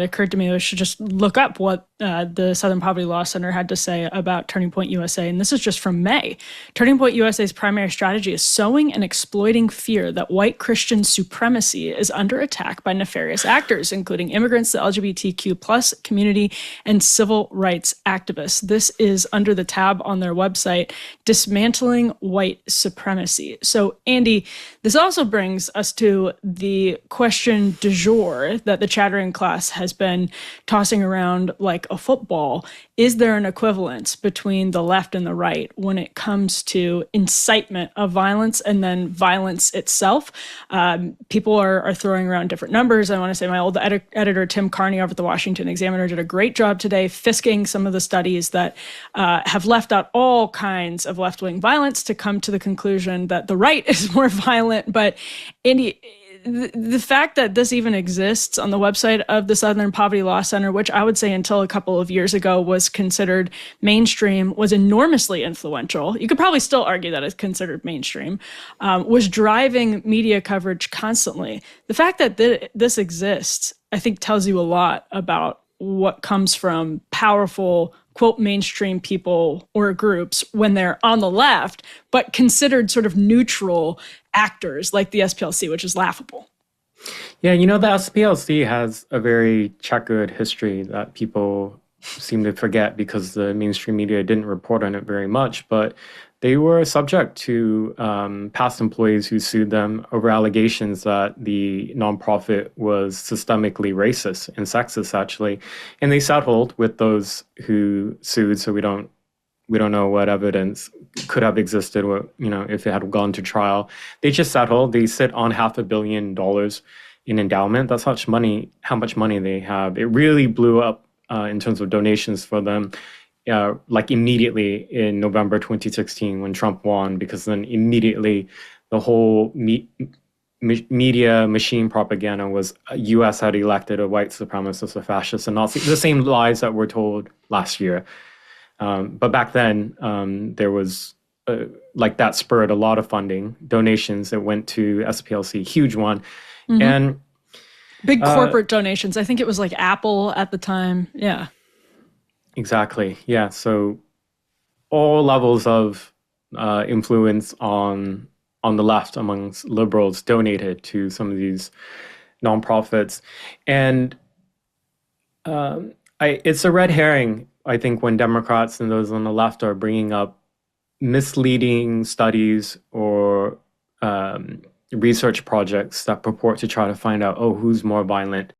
occurred to me I should just look up what the Southern Poverty Law Center had to say about Turning Point USA. And this is just from May. Turning Point USA's primary strategy is sowing and exploiting fear that white Christian supremacy is under attack by nefarious actors, including immigrants, the LGBTQ plus community, and civil rights activists. This is under the tab on their website, Dismantling White Supremacy. So, Andy, this also brings us to the question du jour that the chattering class has been tossing around like a football. Is there an equivalence between the left and the right when it comes to incitement of violence and then violence itself? People are throwing around different numbers. I want to say my old editor, Tim Carney, over at the Washington Examiner, did a great job today fisking some of the studies that have left out all kinds of left-wing violence to come to the conclusion that the right is more violent. But Andy, the fact that this even exists on the website of the Southern Poverty Law Center, which I would say until a couple of years ago was considered mainstream, was enormously influential. You could probably still argue that it's considered mainstream, was driving media coverage constantly. The fact that this exists, I think, tells you a lot about what comes from powerful, quote, mainstream people or groups when they're on the left, but considered sort of neutral actors like the SPLC, which is laughable. Yeah, the SPLC has a very checkered history that people seem to forget because the mainstream media didn't report on it very much, but they were subject to past employees who sued them over allegations that the nonprofit was systemically racist and sexist, actually. And they settled with those who sued, so we don't know what evidence could have existed, if it had gone to trial. They just settled. They sit on $500 million in endowment. That's how much money they have. It really blew up in terms of donations for them. Like immediately in November 2016 when Trump won, because then immediately the whole media machine propaganda was U.S. had elected a white supremacist, a fascist, and Nazi, the same lies that were told last year. But back then, there was, that spurred a lot of funding, donations that went to SPLC, huge one. Mm-hmm. And big corporate donations. I think it was like Apple at the time. Yeah. Exactly. Yeah. So all levels of influence on the left amongst liberals donated to some of these nonprofits. And it's a red herring, I think, when Democrats and those on the left are bringing up misleading studies or research projects that purport to try to find out, who's more violent.